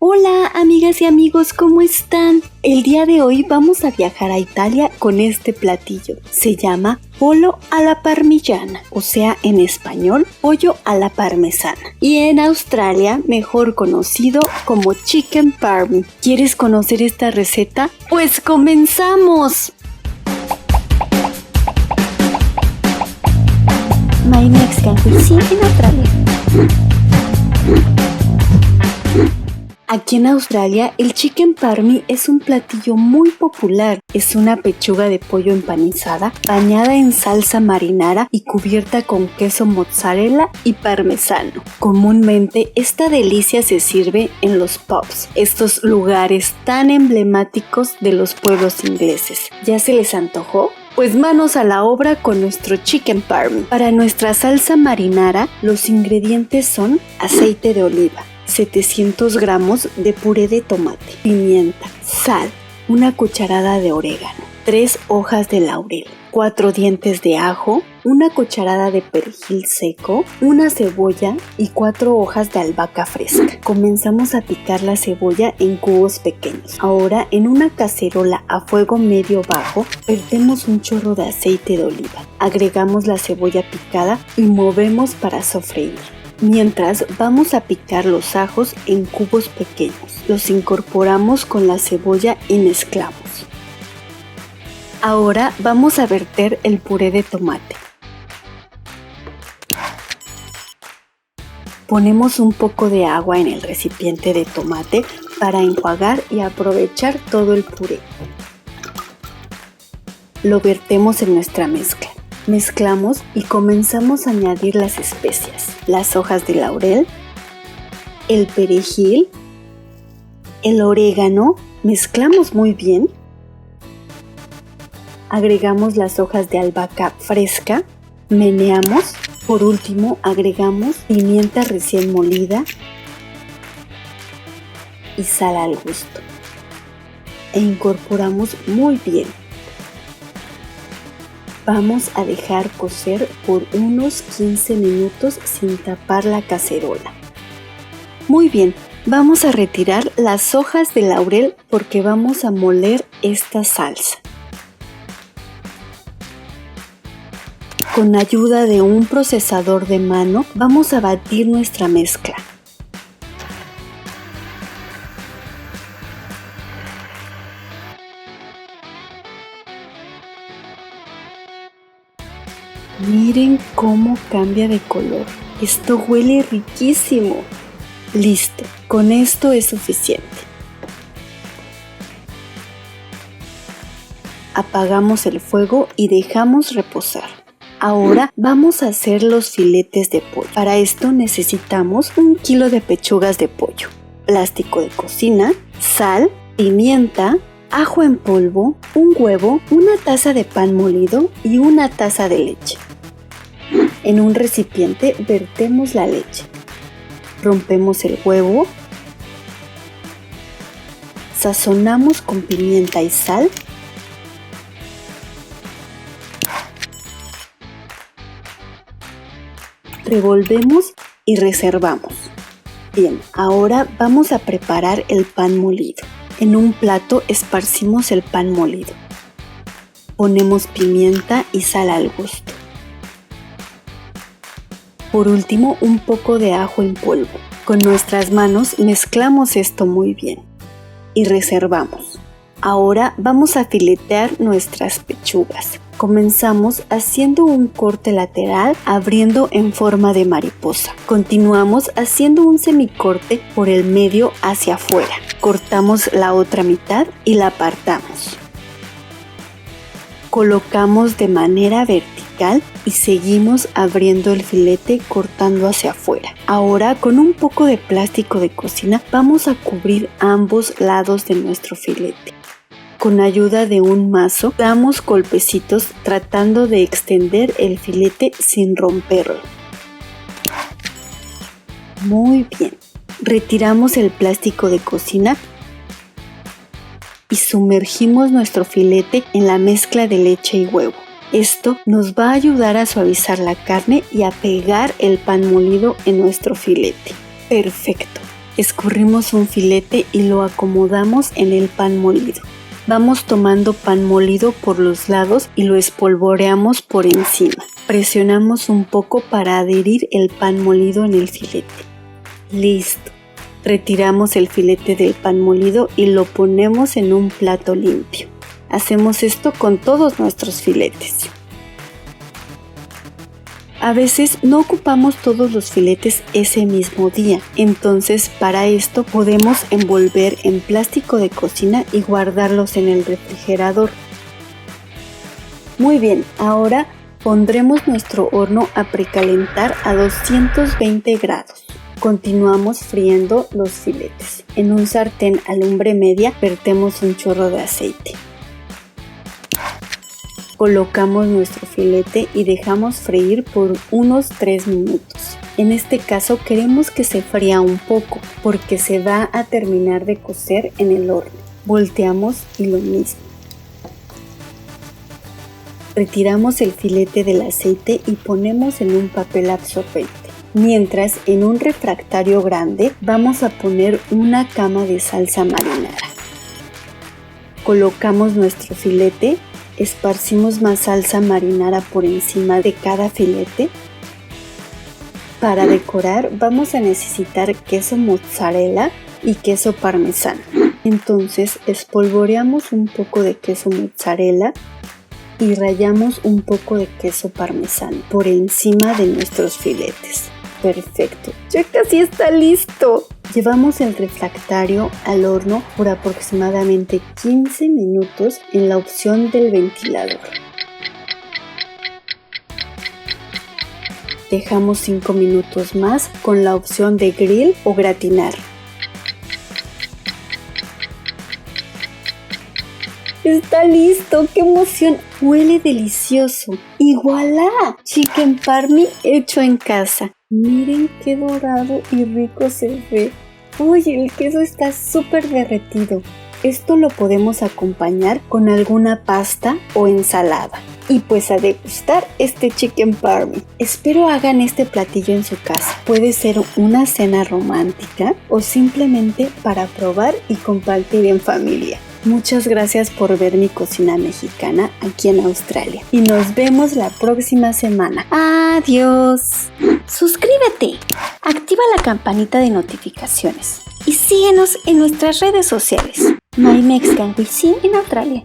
Hola amigas y amigos, ¿cómo están? El día de hoy vamos a viajar a Italia con este platillo. Se llama pollo alla parmigiana, o sea, en español, pollo a la parmesana. Y en Australia, mejor conocido como chicken parmy. ¿Quieres conocer esta receta? ¡Pues comenzamos! My Mexican cuisine in Australia. Aquí en Australia, el chicken parmy es un platillo muy popular. Es una pechuga de pollo empanizada, bañada en salsa marinara y cubierta con queso mozzarella y parmesano. Comúnmente, esta delicia se sirve en los pubs, estos lugares tan emblemáticos de los pueblos ingleses. ¿Ya se les antojó? Pues manos a la obra con nuestro chicken parmy. Para nuestra salsa marinara, los ingredientes son aceite de oliva, 700 gramos de puré de tomate, pimienta, sal, una cucharada de orégano, 3 hojas de laurel, 4 dientes de ajo, una cucharada de perejil seco, una cebolla y 4 hojas de albahaca fresca. Comenzamos a picar la cebolla en cubos pequeños. Ahora, en una cacerola a fuego medio bajo, vertemos un chorro de aceite de oliva. Agregamos la cebolla picada y movemos para sofreír. Mientras, vamos a picar los ajos en cubos pequeños. Los incorporamos con la cebolla y mezclamos. Ahora vamos a verter el puré de tomate. Ponemos un poco de agua en el recipiente de tomate para enjuagar y aprovechar todo el puré. Lo vertemos en nuestra mezcla. Mezclamos y comenzamos a añadir las especias, las hojas de laurel, el perejil, el orégano. Mezclamos muy bien. Agregamos las hojas de albahaca fresca, meneamos. Por último, agregamos pimienta recién molida y sal al gusto. E incorporamos muy bien. Vamos a dejar cocer por unos 15 minutos sin tapar la cacerola. Muy bien, vamos a retirar las hojas de laurel porque vamos a moler esta salsa. Con ayuda de un procesador de mano, vamos a batir nuestra mezcla. Miren cómo cambia de color. Esto huele riquísimo. Listo, con esto es suficiente. Apagamos el fuego y dejamos reposar. Ahora vamos a hacer los filetes de pollo. Para esto necesitamos 1 kilo de pechugas de pollo, plástico de cocina, sal, pimienta, ajo en polvo, un huevo, una taza de pan molido y una taza de leche. En un recipiente vertemos la leche. Rompemos el huevo. Sazonamos con pimienta y sal. Revolvemos y reservamos. Bien, ahora vamos a preparar el pan molido. En un plato esparcimos el pan molido. Ponemos pimienta y sal al gusto. Por último, un poco de ajo en polvo. Con nuestras manos mezclamos esto muy bien y reservamos. Ahora vamos a filetear nuestras pechugas. Comenzamos haciendo un corte lateral abriendo en forma de mariposa. Continuamos haciendo un semicorte por el medio hacia afuera. Cortamos la otra mitad y la apartamos. Colocamos de manera vertical y seguimos abriendo el filete cortando hacia afuera. Ahora, con un poco de plástico de cocina, vamos a cubrir ambos lados de nuestro filete. Con ayuda de un mazo, damos golpecitos tratando de extender el filete sin romperlo. Muy bien. Retiramos el plástico de cocina y sumergimos nuestro filete en la mezcla de leche y huevo. Esto nos va a ayudar a suavizar la carne y a pegar el pan molido en nuestro filete. Perfecto. escurrimos un filete y lo acomodamos en el pan molido. Vamos tomando pan molido por los lados y lo espolvoreamos por encima. Presionamos un poco para adherir el pan molido en el filete. Listo. Retiramos el filete del pan molido y lo ponemos en un plato limpio. Hacemos esto con todos nuestros filetes. A veces no ocupamos todos los filetes ese mismo día, entonces para esto podemos envolver en plástico de cocina y guardarlos en el refrigerador. Muy bien, ahora pondremos nuestro horno a precalentar a 220 grados. Continuamos friendo los filetes. En un sartén a lumbre media vertemos un chorro de aceite. Colocamos nuestro filete y dejamos freír por unos 3 minutos. En este caso queremos que se fría un poco porque se va a terminar de cocer en el horno. Volteamos y lo mismo. Retiramos el filete del aceite y ponemos en un papel absorbente. Mientras en un refractario grande vamos a poner una cama de salsa marinara. Colocamos nuestro filete. Esparcimos más salsa marinara por encima de cada filete. Para decorar vamos a necesitar queso mozzarella y queso parmesano. Entonces espolvoreamos un poco de queso mozzarella y rallamos un poco de queso parmesano por encima de nuestros filetes. Perfecto, ya casi está listo. Llevamos el refractario al horno por aproximadamente 15 minutos en la opción del ventilador. Dejamos 5 minutos más con la opción de grill o gratinar. ¡Está listo! ¡Qué emoción! Huele delicioso. ¡Y voilà! Chicken parmy hecho en casa. Miren qué dorado y rico se ve. ¡Uy! El queso está súper derretido. Esto lo podemos acompañar con alguna pasta o ensalada. Y pues a degustar este chicken parmy. Espero hagan este platillo en su casa. Puede ser una cena romántica o simplemente para probar y compartir en familia. Muchas gracias por ver mi cocina mexicana aquí en Australia. Y nos vemos la próxima semana. ¡Adiós! Suscríbete, activa la campanita de notificaciones y síguenos en nuestras redes sociales. My Mexican Cuisine en Australia.